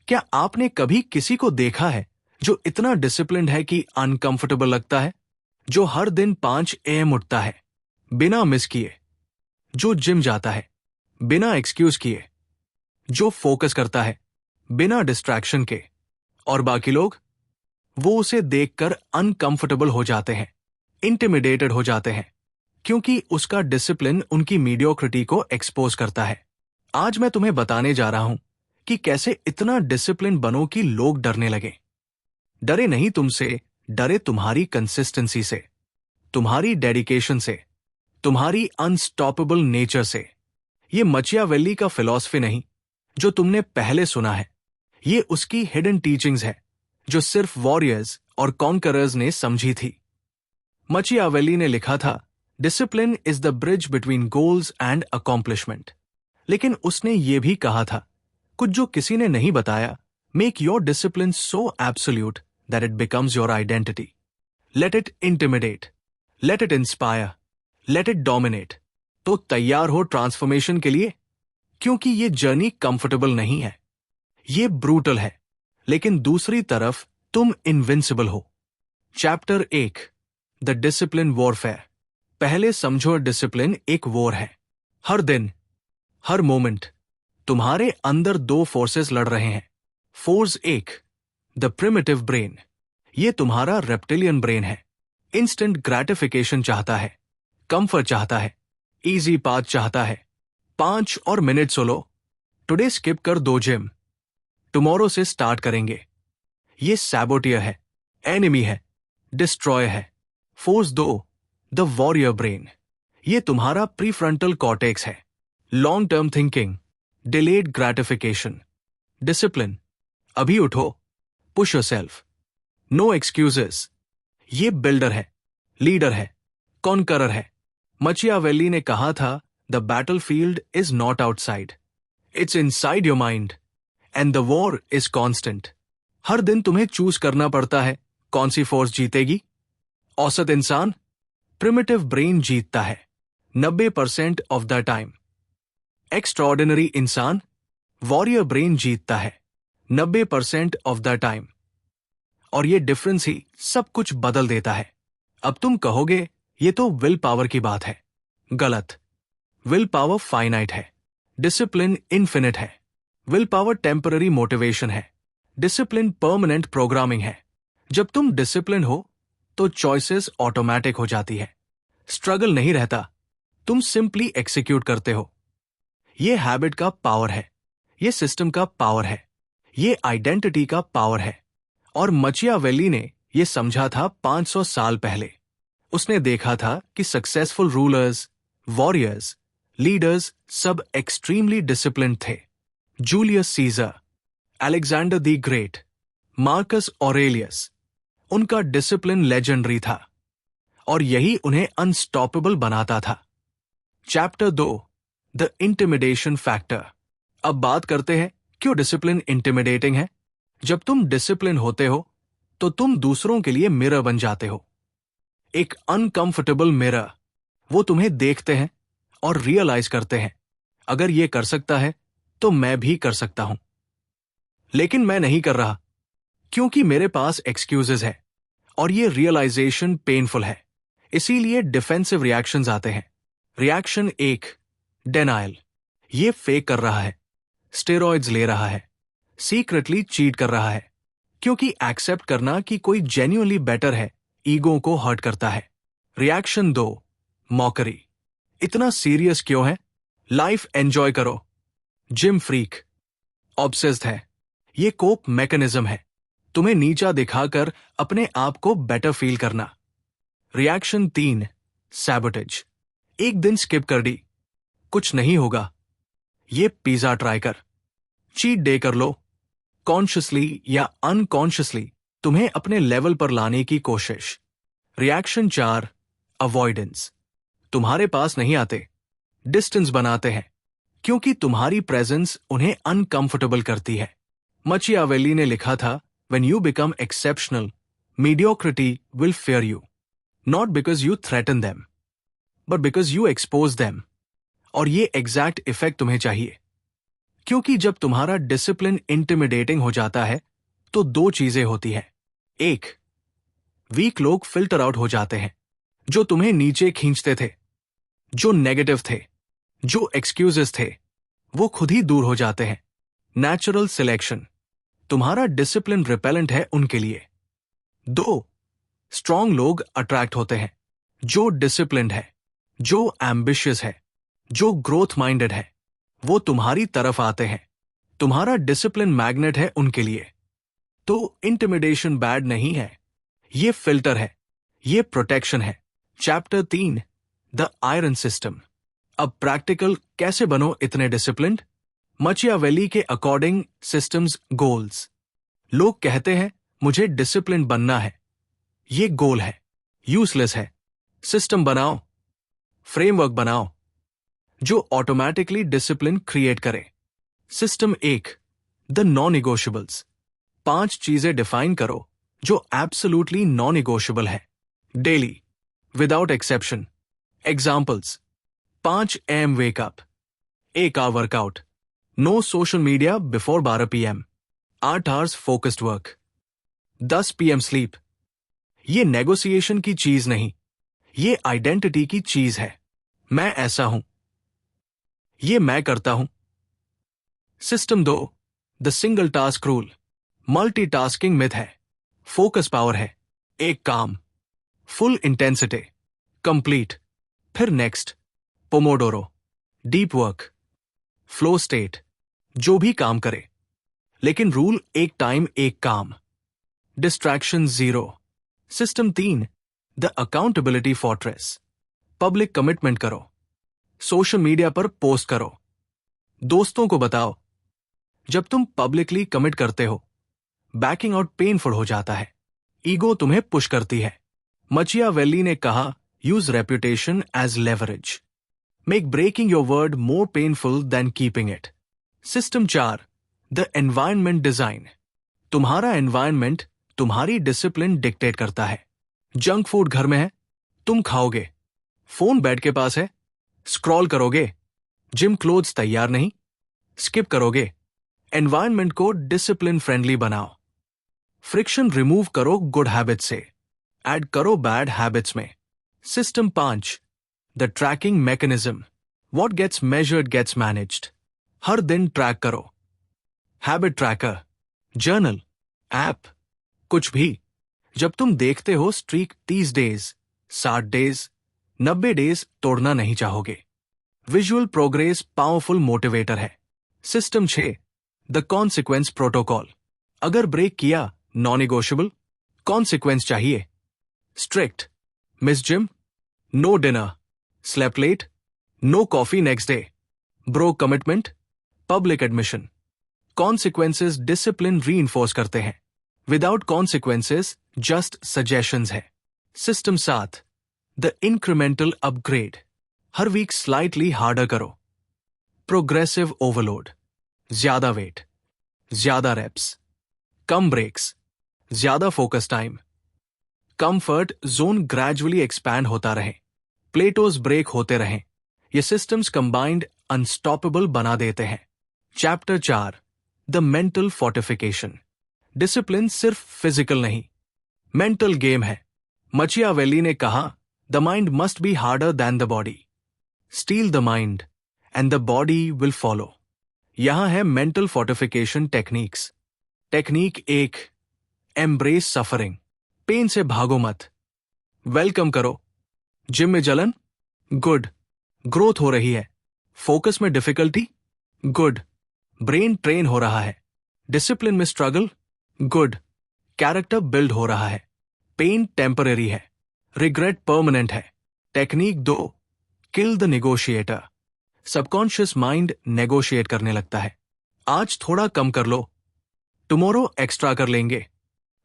क्या आपने कभी किसी को देखा है जो इतना डिसिप्लिन्ड है कि अनकंफर्टेबल लगता है? जो हर दिन 5 AM उठता है बिना मिस किए, जो जिम जाता है बिना एक्सक्यूज किए, जो फोकस करता है बिना डिस्ट्रैक्शन के, और बाकी लोग वो उसे देखकर अनकंफर्टेबल हो जाते हैं, इंटिमिडेटेड हो जाते हैं, क्योंकि उसका डिसिप्लिन उनकी मीडियोक्रिटी को एक्सपोज करता है। आज मैं तुम्हें बताने जा रहा हूं कि कैसे इतना डिसिप्लिन बनो कि लोग डरने लगे। डरे नहीं तुमसे, डरे तुम्हारी कंसिस्टेंसी से, तुम्हारी डेडिकेशन से, तुम्हारी अनस्टॉपेबल नेचर से। ये मचियावेली का फिलॉसफी नहीं जो तुमने पहले सुना है, ये उसकी हिडन टीचिंग्स है जो सिर्फ वॉरियर्स और कॉन्करर्स ने समझी थी। मचियावेली ने लिखा था, discipline is the bridge between goals and accomplishment. लेकिन उसने ये भी कहा था, कुछ जो किसी ने नहीं बताया, make your discipline so absolute that it becomes your identity. Let it intimidate, let it inspire, let it dominate. तो तैयार हो ट्रांसफॉर्मेशन के लिए, क्योंकि ये जर्नी कंफर्टेबल नहीं है, ये ब्रूटल है, लेकिन दूसरी तरफ तुम इनविंसिबल हो। Chapter 1, the discipline warfare. पहले समझो, डिसिप्लिन एक वॉर है। हर दिन, हर मोमेंट तुम्हारे अंदर दो फोर्सेस लड़ रहे हैं। Force 1, the primitive brain. ये तुम्हारा रेप्टिलियन ब्रेन है। इंस्टेंट ग्रेटिफिकेशन चाहता है, कंफर्ट चाहता है, इजी पाथ चाहता है। 5 और मिनट सोलो, टुडे स्किप कर दो जिम, टुमारो से स्टार्ट करेंगे। ये सैबोटियर है, एनिमी है, डिस्ट्रॉय है। Force 2, the warrior brain. ये तुम्हारा प्रीफ्रंटल कॉर्टेक्स है, long term thinking, delayed gratification. Discipline, अभी उठो, पुश योरसेल्फ, नो एक्सक्यूजेस। ये बिल्डर है, लीडर है, कॉन्करर है। मचियावेली ने कहा था, the battlefield is not outside, it's inside your mind, and the war is constant. हर दिन तुम्हें चूज करना पड़ता है, कौन सी फोर्स जीतेगी। औसत इंसान, प्रिमिटिव ब्रेन जीतता है 90% ऑफ द टाइम। एक्स्ट्राऑर्डिनरी इंसान, वॉरियर ब्रेन जीतता है 90% ऑफ द टाइम। और ये डिफरेंस ही सब कुछ बदल देता है। अब तुम कहोगे, ये तो विल पावर की बात है। गलत। विल पावर फाइनाइट है, डिसिप्लिन इन्फिनिट है। विल पावर टेम्पररी मोटिवेशन है, डिसिप्लिन परमानेंट प्रोग्रामिंग है। जब तुम डिसिप्लिन हो तो चॉइसेस ऑटोमेटिक हो जाती है, स्ट्रगल नहीं रहता, तुम सिंपली एक्सिक्यूट करते हो। ये हैबिट का पावर है, ये सिस्टम का पावर है, ये आइडेंटिटी का पावर है। और मचियावेली ने यह समझा था 500 साल पहले। उसने देखा था कि सक्सेसफुल रूलर्स, वॉरियर्स, लीडर्स सब एक्सट्रीमली डिसिप्लिन्ड थे। Julius Caesar, Alexander the great, Marcus Aurelius, उनका डिसिप्लिन लेजेंडरी था, और यही उन्हें अनस्टॉपेबल बनाता था। Chapter 2, the intimidation factor. अब बात करते हैं, क्यों डिसिप्लिन इंटिमिडेटिंग है। जब तुम डिसिप्लिन होते हो तो तुम दूसरों के लिए मिरर बन जाते हो। एक अनकंफर्टेबल मिरर। वो तुम्हें देखते हैं और रियलाइज करते हैं, अगर ये कर सकता है तो मैं भी कर सकता हूं। लेकिन मैं नहीं कर रहा, क्योंकि मेरे पास एक्सक्यूजेस है, और ये रियलाइजेशन पेनफुल है। इसीलिए डिफेंसिव रिएक्शंस आते हैं। Reaction 1, denial. ये फेक कर रहा है, स्टेरॉइड्स ले रहा है, सीक्रेटली चीट कर रहा है, क्योंकि एक्सेप्ट करना कि कोई जेन्युइनली बेटर है ईगो को हर्ट करता है। Reaction 2, mockery. इतना सीरियस क्यों है, लाइफ एंजॉय करो। जिम फ्रीक, ऑब्सेस्ड है। ये कोप मैकेनिज्म है, तुम्हें नीचा दिखाकर अपने आप को बेटर फील करना। Reaction 3, sabotage. एक दिन स्किप कर दी, कुछ नहीं होगा, ये पिज्जा ट्राई कर, चीट डे कर लो। कॉन्शियसली या अनकॉन्शियसली तुम्हें अपने लेवल पर लाने की कोशिश। Reaction 4, avoidance. तुम्हारे पास नहीं आते, डिस्टेंस बनाते हैं, क्योंकि तुम्हारी प्रेजेंस उन्हें अनकंफर्टेबल करती है। मचियावेली ने लिखा था, when you become exceptional, mediocrity will fair you, not because you threaten them, but because you expose them. और ये एग्जैक्ट इफेक्ट तुम्हें चाहिए। क्योंकि जब तुम्हारा डिसिप्लिन इंटिमिडेटिंग हो जाता है तो दो चीजें होती हैं। एक, वीक लोग फिल्टर आउट हो जाते हैं, जो तुम्हें नीचे खींचते थे, जो नेगेटिव थे, जो एक्सक्यूजेस थे, वो खुद ही दूर हो जाते हैं। नेचुरल सिलेक्शन, तुम्हारा डिसिप्लिन रिपेलेंट है उनके लिए। दो, स्ट्रांग लोग अट्रैक्ट होते हैं, जो डिसिप्लिन्ड है, जो एम्बिशियस है, जो ग्रोथ माइंडेड है, वो तुम्हारी तरफ आते हैं। तुम्हारा डिसिप्लिन मैग्नेट है उनके लिए। तो इंटिमिडेशन बैड नहीं है, ये फिल्टर है, ये प्रोटेक्शन है। Chapter 3, the iron system. अब प्रैक्टिकल कैसे बनो इतने डिसिप्लिन्ड। मचियावेली के अकॉर्डिंग सिस्टम्स गोल्स। लोग कहते हैं मुझे डिसिप्लिन बनना है, ये गोल है, यूजलेस है। सिस्टम बनाओ, फ्रेमवर्क बनाओ जो ऑटोमेटिकली डिसिप्लिन क्रिएट करे। System 1, the non negotiables. 5 चीजें डिफाइन करो जो एब्सोल्युटली नॉन निगोशियबल है, daily, without exception. Examples: 5 AM wake up, 1 hour workout, no social media before 12 PM, 8 hours focused work, 10 PM sleep. ये negotiation की चीज नहीं, ये आइडेंटिटी की चीज है। मैं ऐसा हूं, ये मैं करता हूं। System 2, the single task rule. Multitasking myth है, फोकस पावर है। एक काम, फुल इंटेंसिटी, कंप्लीट, फिर next. Pomodoro, deep work, flow state, जो भी काम करे, लेकिन रूल एक टाइम एक काम। Distraction 0। System 3, the accountability fortress. Public commitment करो, सोशल मीडिया पर पोस्ट करो, दोस्तों को बताओ। जब तुम पब्लिकली कमिट करते हो, बैकिंग आउट पेनफुल हो जाता है, ईगो तुम्हें पुश करती है। मचियावेली ने कहा, use reputation as leverage, make breaking your word more painful than keeping it. System 4, the environment design. तुम्हारा एनवायरनमेंट तुम्हारी डिसिप्लिन डिक्टेट करता है। जंक फूड घर में है, तुम खाओगे। फोन बेड के पास है, स्क्रॉल करोगे। जिम क्लोथ्स तैयार नहीं, स्किप करोगे। एनवायरनमेंट को डिसिप्लिन फ्रेंडली बनाओ। फ्रिक्शन रिमूव करो गुड हैबिट से, ऐड करो बैड हैबिट्स में। System 5, the tracking mechanism. What gets measured gets managed. हर दिन ट्रैक करो, हैबिट ट्रैकर, जर्नल, ऐप, कुछ भी। जब तुम देखते हो स्ट्रीक 30 डेज, 60 डेज, 90 डेज तोड़ना नहीं चाहोगे। विजुअल प्रोग्रेस पावरफुल मोटिवेटर है। System 6, the consequence protocol. अगर ब्रेक किया, नॉन निगोशियबल, कॉन्सिक्वेंस चाहिए। Strict, miss gym, no dinner, slept late, no coffee next day, broke commitment, public admission. Consequences discipline reinforce करते हैं, without consequences just suggestions है। System 7, the incremental upgrade. हर week slightly harder करो। Progressive overload, ज्यादा weight, ज्यादा reps, कम breaks, ज्यादा focus time. Comfort zone gradually expand होता रहे, प्लेटोज ब्रेक होते रहें। ये सिस्टम्स कंबाइंड अनस्टॉपेबल बना देते हैं। Chapter 4, the mental fortification. Discipline सिर्फ फिजिकल नहीं, मेंटल गेम है। मचियावेली ने कहा, the mind must be harder than the body. Steel the mind and the body will follow. यहां है mental fortification techniques. Technique 1, embrace suffering. Pain से भागो मत, वेलकम करो। जिम में जलन, गुड, ग्रोथ हो रही है। फोकस में डिफिकल्टी, गुड, ब्रेन ट्रेन हो रहा है। डिसिप्लिन में स्ट्रगल, गुड, कैरेक्टर बिल्ड हो रहा है। पेन टेम्पररी है, रिग्रेट परमानेंट है। Technique 2, kill the negotiator. Subconscious mind negotiate करने लगता है। आज थोड़ा कम कर लो, टुमारो एक्स्ट्रा कर लेंगे।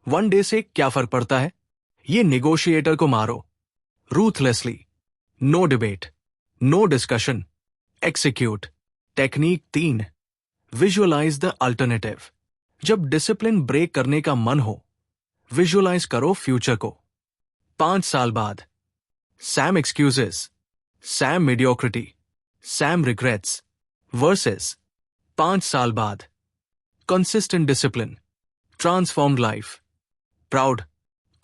1 डे से क्या फर्क पड़ता है। ये नेगोशिएटर को मारो, ruthlessly, no debate, no discussion, execute. Technique 3, visualise the alternative. जब डिसिप्लिन ब्रेक करने का मन हो, विजुअलाइज करो फ्यूचर को। 5 साल बाद, Sam excuses, Sam mediocrity, Sam regrets versus 5 साल बाद। Consistent discipline, transformed life. Proud.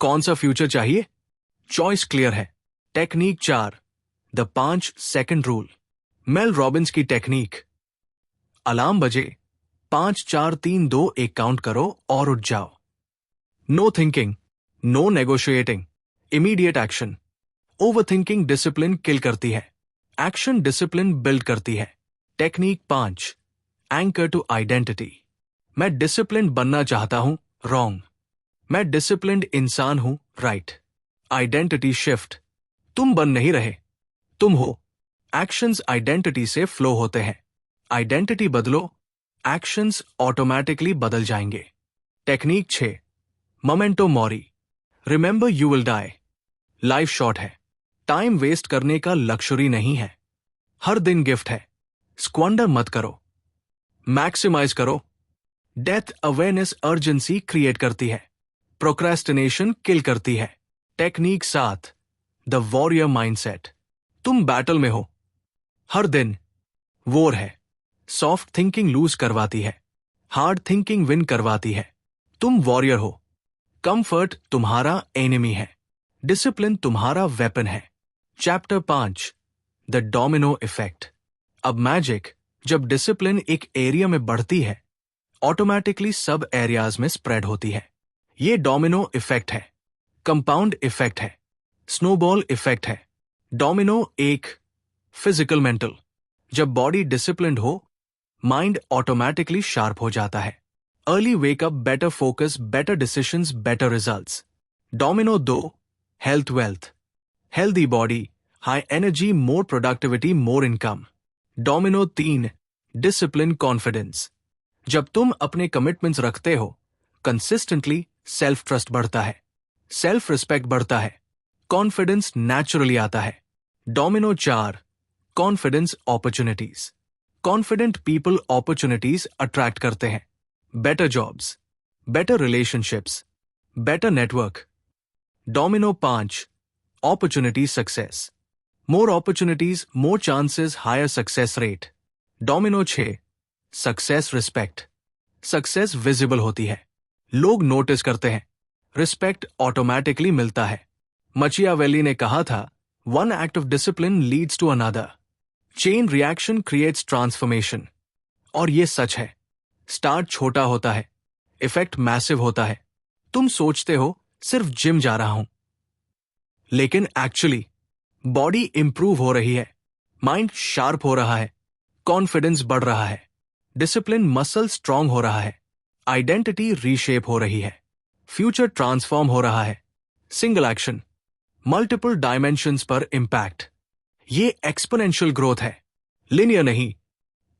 कौन सा फ्यूचर चाहिए? चॉइस क्लियर है। Technique 4, the 5 second rule. Mel Robbins की टेक्निक। अलार्म बजे, 5 4 3 2 1 काउंट करो और उठ जाओ। No thinking, no negotiating, immediate action. Over thinking discipline kill करती है, एक्शन डिसिप्लिन बिल्ड करती है। Technique 5, anchor to identity. मैं डिसिप्लिन बनना चाहता हूं, रॉन्ग। मैं डिसिप्लिन्ड इंसान हूं, राइट। Identity shift. तुम बन नहीं रहे, तुम हो। एक्शंस आइडेंटिटी से फ्लो होते हैं। आइडेंटिटी बदलो, एक्शंस ऑटोमेटिकली बदल जाएंगे। Technique 6, memento mori. Remember you will die. Life short है, टाइम वेस्ट करने का लक्ष्योरी नहीं है। हर दिन गिफ्ट है, स्क्वांडर मत करो, मैक्सिमाइज करो। डेथ अवेयरनेस अर्जेंसी क्रिएट करती है, प्रोक्रेस्टिनेशन किल करती है। Technique 7, the warrior mindset. तुम बैटल में हो, हर दिन वॉर है। सॉफ्ट थिंकिंग लूज करवाती है, हार्ड थिंकिंग विन करवाती है। तुम वॉरियर हो, कंफर्ट तुम्हारा एनिमी है, डिसिप्लिन तुम्हारा वेपन है। Chapter 5, the domino effect. अब मैजिक, जब डिसिप्लिन एक एरिया में बढ़ती है, ऑटोमेटिकली सब एरियाज में स्प्रेड होती है। ये डोमिनो इफेक्ट है, कंपाउंड इफेक्ट है, स्नोबॉल इफेक्ट है। Domino 1, physical mental. जब बॉडी डिसिप्लिन्ड हो, माइंड ऑटोमेटिकली शार्प हो जाता है। Early wake up, better focus, better decisions, better results. Domino 2, health wealth. Healthy body, high energy, more productivity, more income. Domino 3, discipline confidence. जब तुम अपने commitments रखते हो, कंसिस्टेंटली, सेल्फ ट्रस्ट बढ़ता है, सेल्फ रिस्पेक्ट बढ़ता है, कॉन्फिडेंस नेचुरली आता है। Domino 4, confidence opportunities. Confident people opportunities attract करते हैं। Better jobs, better relationships, better network. Domino 5, opportunity success. More opportunities, more chances, higher success rate. Domino 6, success respect. Success visible होती है, लोग notice करते हैं, respect automatically मिलता है। Machiavelli ने कहा था, one act of discipline leads to another, chain reaction creates transformation. और ये सच है। स्टार्ट छोटा होता है, इफेक्ट मैसिव होता है। तुम सोचते हो सिर्फ जिम जा रहा हूं, लेकिन एक्चुअली बॉडी इंप्रूव हो रही है, माइंड शार्प हो रहा है, कॉन्फिडेंस बढ़ रहा है, डिसिप्लिन मसल स्ट्रांग हो रहा है, आइडेंटिटी रीशेप हो रही है, फ्यूचर ट्रांसफॉर्म हो रहा है। सिंगल एक्शन, मल्टीपल डायमेंशंस पर इंपैक्ट। ये एक्सपोनेंशियल ग्रोथ है, लिनियर नहीं।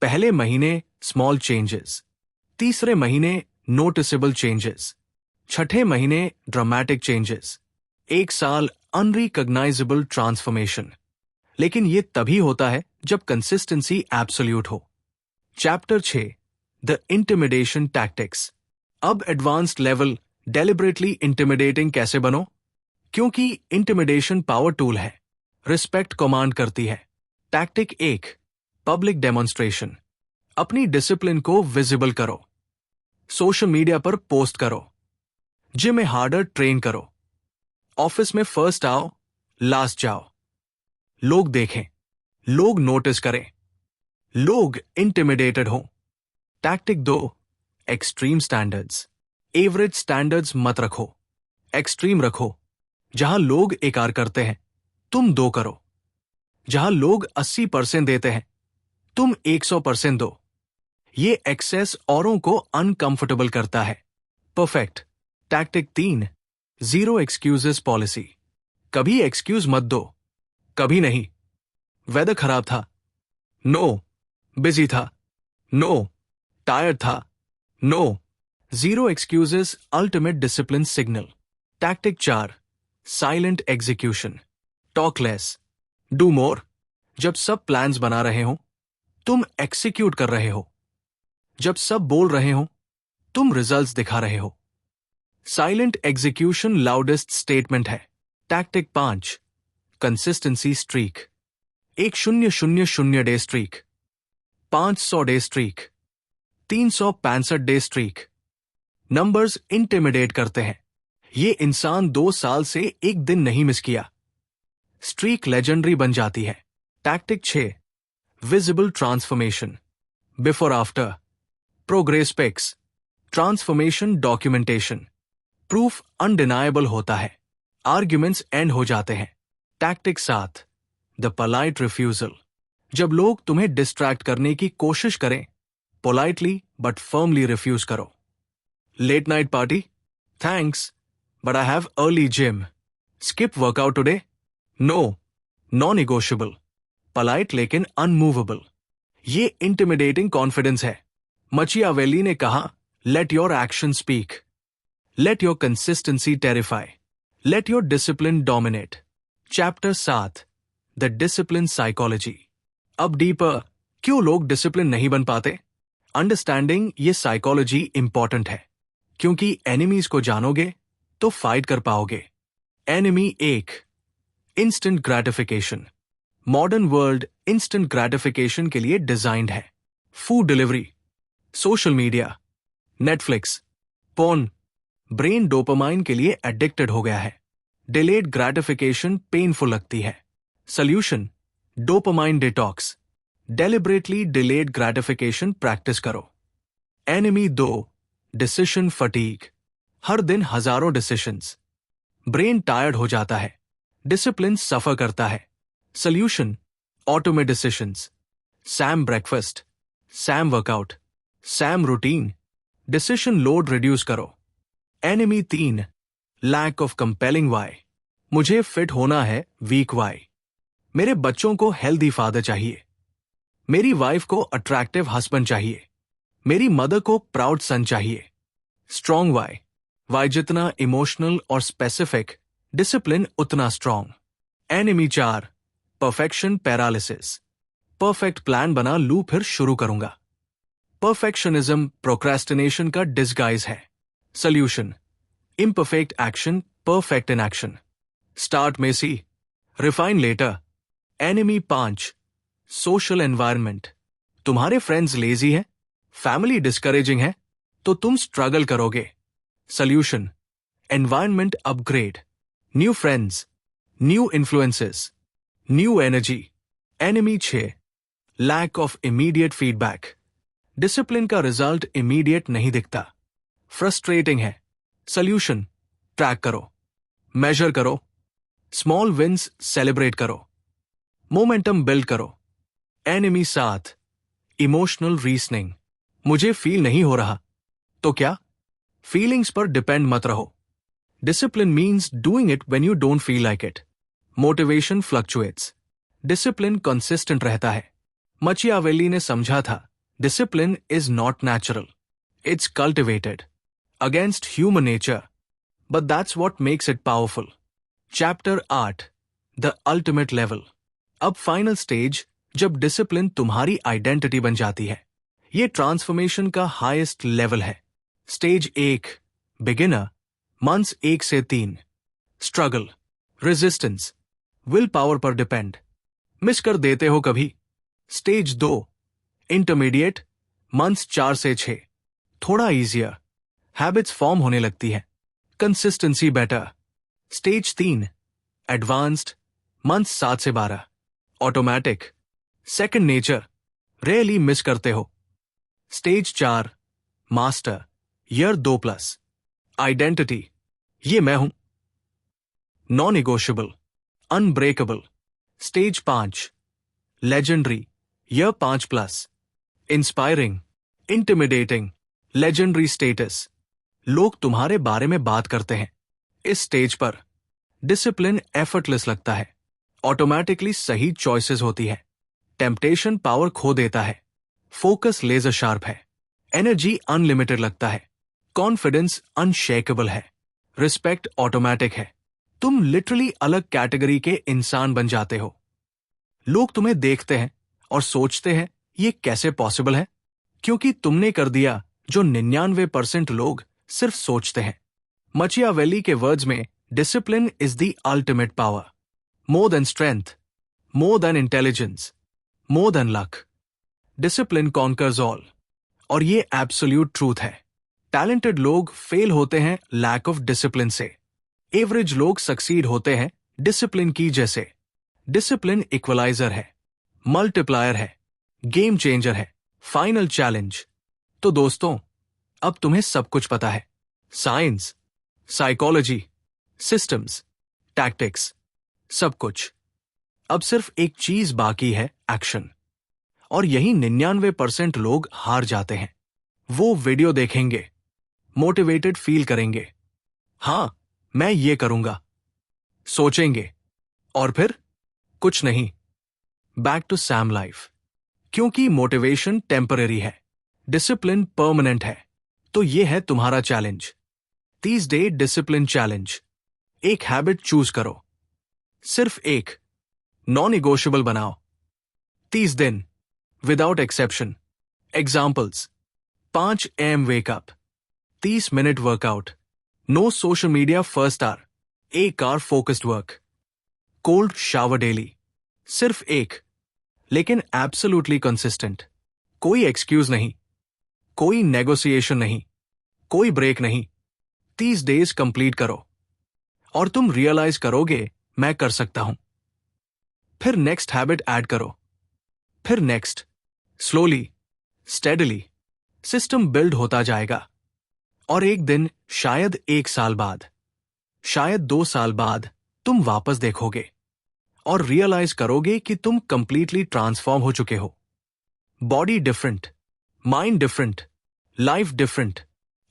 पहले महीने स्मॉल चेंजेस, तीसरे महीने नोटिसेबल चेंजेस, छठे महीने ड्रामेटिक चेंजेस, 1 साल अनरिकॉग्नाइजेबल ट्रांसफॉर्मेशन। लेकिन ये तभी होता है जब कंसिस्टेंसी एब्सोल्यूट हो। Chapter 6, the intimidation tactics. अब एडवांस्ड लेवल, डेलिबरेटली इंटिमिडेटिंग कैसे बनो? क्योंकि इंटिमिडेशन पावर टूल है, रिस्पेक्ट कमांड करती है। Tactic 1, public demonstration. अपनी डिसिप्लिन को विजिबल करो, सोशल मीडिया पर पोस्ट करो, जिम में हार्डर ट्रेन करो, ऑफिस में फर्स्ट आओ, लास्ट जाओ। लोग देखें, लोग नोटिस करें, लोग इंटिमिडेटेड हों। Tactic 2, extreme standards. Average standards मत रखो, एक्सट्रीम रखो। जहां लोग 1 करते हैं, तुम 2 करो। जहां लोग 80% देते हैं, तुम 100% दो। ये एक्सेस औरों को अनकंफर्टेबल करता है। Perfect. Tactic 3, zero excuses policy. कभी एक्सक्यूज मत दो, कभी नहीं। वेदर खराब था, नो। बिजी था, नो। टायर्ड था, no. Zero excuses ultimate discipline signal. Tactic 4, silent execution. Talk less, do more. जब सब प्लान्स बना रहे हो, तुम एक्सिक्यूट कर रहे हो। जब सब बोल रहे हो, तुम रिजल्ट्स दिखा रहे हो। साइलेंट एग्जीक्यूशन लाउडेस्ट स्टेटमेंट है। Tactic 5, consistency streak. 1 0 0 0 day streak, 500 day streak, 365 day streak. Numbers intimidate करते हैं। ये इंसान 2 साल से एक दिन नहीं मिस किया। स्ट्रीक लेजेंडरी बन जाती है। Tactic 6, visible transformation. Before after, progress pics, transformation documentation. Proof undeniable होता है। आर्ग्यूमेंट्स एंड हो जाते हैं। Tactic 7, the polite refusal. जब लोग तुम्हें डिस्ट्रैक्ट करने की कोशिश करें, पोलाइटली बट फर्मली रिफ्यूज करो। Late night party? Thanks, but I have early gym. Skip workout today? No, non negotiable. Polite लेकिन अनमूवेबल। ये इंटिमिडेटिंग कॉन्फिडेंस है। मचियावेली ने कहा, let your action speak, let your consistency terrify, let your discipline dominate. Chapter 7, the discipline psychology. अब deeper, क्यों लोग discipline नहीं बन पाते? अंडरस्टैंडिंग ये साइकोलॉजी इंपॉर्टेंट है, क्योंकि एनिमीज को जानोगे तो फाइट कर पाओगे। Enemy 1, instant gratification. Modern world instant gratification के लिए डिजाइंड है। Food delivery, social media, Netflix, porn. Brain dopamine के लिए एडिक्टेड हो गया है। डिलेड ग्रेटिफिकेशन पेनफुल लगती है। Solution, dopamine detox. Deliberately delayed gratification practice करो। Enemy 2, decision fatigue. हर दिन हजारों डिसीजंस। ब्रेन टायर्ड हो जाता है। डिसिप्लिन सफर करता है। Solution, automate decisions. Same breakfast, same workout, same routine. Decision load reduce करो। Enemy 3, lack of compelling why. मुझे फिट होना है, वीक वाई। मेरे बच्चों को हेल्दी फादर चाहिए। मेरी वाइफ को अट्रैक्टिव हस्बैंड चाहिए। मेरी मदर को प्राउड सन चाहिए। Strong why. वाई जितना इमोशनल और स्पेसिफिक, डिसिप्लिन उतना strong. Enemy 4, perfection paralysis. Perfect plan बना लूं फिर शुरू करूंगा। परफेक्शनिज्म प्रोक्रेस्टिनेशन का डिस्गाइज है। Solution, imperfect action, perfect inaction. Start messy, refine later. Enemy 5, social environment. तुम्हारे फ्रेंड्स लेजी हैं, फैमिली डिस्करेजिंग है, तो तुम स्ट्रगल करोगे। Solution, environment upgrade, new friends, new influences, new energy. Enemy 6, lack of immediate feedback. Discipline का result immediate नहीं दिखता, frustrating है। सोल्यूशन, ट्रैक करो, मेजर करो, स्मॉल विन्स सेलिब्रेट करो, मोमेंटम बिल्ड करो। Enemy 7, emotional reasoning. मुझे फील नहीं हो रहा, तो क्या? फीलिंग्स पर डिपेंड मत रहो। Discipline means doing it when you don't feel like it. Motivation fluctuates, discipline consistent रहता है। मचियावेली ने समझा था, discipline is not natural, it's cultivated against human nature, but that's what makes it powerful. Chapter 8, the ultimate level. अब final stage, जब discipline तुम्हारी identity बन जाती है। ये ट्रांसफॉर्मेशन का हाईएस्ट लेवल है। स्टेज 1, बिगिनर, मंथ्स 1 से 3। स्ट्रगल, रेजिस्टेंस, विल पावर पर डिपेंड, मिस कर देते हो कभी। स्टेज 2, इंटरमीडिएट, मंथ्स 4 से 6। थोड़ा इजियर, हैबिट्स फॉर्म होने लगती है, consistency better. Stage 3, advanced, months 7 से 12। Automatic, second nature, rarely miss करते हो। Stage 4, master, year 2+। आइडेंटिटी, ये मैं हूं, non negotiable, unbreakable. Stage 5, legendary, year 5+। Inspiring, intimidating, legendary status. लोग तुम्हारे बारे में बात करते हैं। इस स्टेज पर डिसिप्लिन एफर्टलेस लगता है, ऑटोमैटिकली सही चॉइसेस होती है, टेम्पटेशन पावर खो देता है, फोकस लेजर शार्प है, एनर्जी अनलिमिटेड लगता है, कॉन्फिडेंस अनशेकेबल है, रिस्पेक्ट ऑटोमैटिक है। तुम लिटरली अलग कैटेगरी के इंसान बन जाते हो। लोग तुम्हें देखते हैं और सोचते हैं, ये कैसे पॉसिबल है? क्योंकि तुमने कर दिया जो 99% लोग सिर्फ सोचते हैं। मचियावेली के वर्ड्स में, discipline is the ultimate power, more than strength, more than intelligence, more than luck. Discipline conquers all. और ये एब्सोल्यूट ट्रूथ है। टैलेंटेड लोग फेल होते हैं लैक ऑफ डिसिप्लिन से। एवरेज लोग सक्सीड होते हैं डिसिप्लिन की जैसे। डिसिप्लिन इक्वलाइजर है, मल्टीप्लायर है, गेम चेंजर है, फाइनल चैलेंज। तो दोस्तों, अब तुम्हें सब कुछ पता है। साइंस, साइकोलॉजी, सिस्टम्स, टैक्टिक्स, सब कुछ। अब सिर्फ एक चीज बाकी है, एक्शन। और यही 99% लोग हार जाते हैं। वो वीडियो देखेंगे, मोटिवेटेड फील करेंगे, हां मैं ये करूंगा, सोचेंगे, और फिर कुछ नहीं। Back to same life. क्योंकि मोटिवेशन टेम्पररी है, डिसिप्लिन परमानेंट है। तो ये है तुम्हारा चैलेंज, 30 डे डिसिप्लिन चैलेंज। एक हैबिट चूज करो, सिर्फ एक, नॉन निगोशिएबल बनाओ। 30 दिन, without exception. Examples: 5 AM wake up, 30 minute workout, no social media first hour, 1 hour focused work, cold shower daily. सिर्फ एक, लेकिन एब्सोल्युटली कंसिस्टेंट। कोई एक्सक्यूज नहीं, कोई नेगोशिएशन नहीं, कोई ब्रेक नहीं। 30 डेज कंप्लीट करो और तुम रियलाइज करोगे मैं कर सकता हूं। फिर नेक्स्ट हैबिट ऐड करो, फिर next. Slowly, steadily system build होता जाएगा। और एक दिन, शायद 1 साल बाद, शायद 2 साल बाद, तुम वापस देखोगे और रियलाइज करोगे कि तुम कंप्लीटली ट्रांसफॉर्म हो चुके हो। Body different, mind different, life different,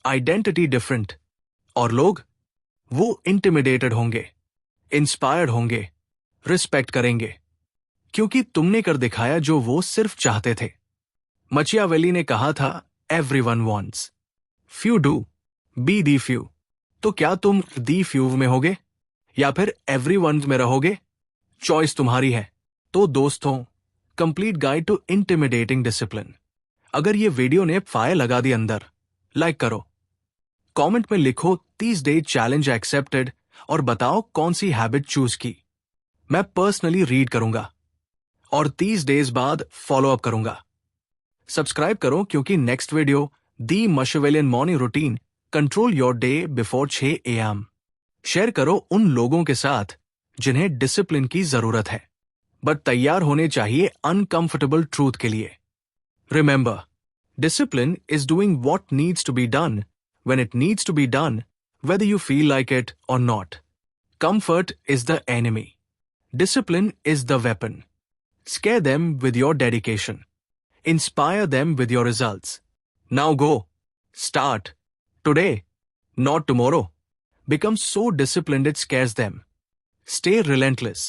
identity different. और लोग, वो इंटिमिडेटेड होंगे, इंस्पायर्ड होंगे, रिस्पेक्ट करेंगे, क्योंकि तुमने कर दिखाया जो वो सिर्फ चाहते थे। मचियावेली ने कहा था, everyone wants, few do, be the few. तो क्या तुम दी फ्यू में होगे या फिर एवरीवन में रहोगे? चॉइस तुम्हारी है। तो दोस्तों, complete guide to intimidating discipline. अगर ये वीडियो ने फायर लगा दी अंदर, लाइक करो, कमेंट में लिखो 30 डे चैलेंज एक्सेप्टेड और बताओ कौन सी हैबिट चूज की। मैं पर्सनली रीड करूंगा और 30 डेज बाद फॉलो अप करूंगा। सब्सक्राइब करो क्योंकि next video, the Machiavellian morning routine, control your day before 6 AM। Share करो उन लोगों के साथ जिन्हें डिसिप्लिन की जरूरत है, बट तैयार होने चाहिए अनकंफर्टेबल ट्रूथ के लिए। Remember, discipline is doing what needs to be done when it needs to be done, whether you feel like it or not. Comfort is the enemy. Discipline is the weapon. Scare them with your dedication. Inspire them with your results. Now go. Start. Today. Not tomorrow. Become so disciplined it scares them. Stay relentless.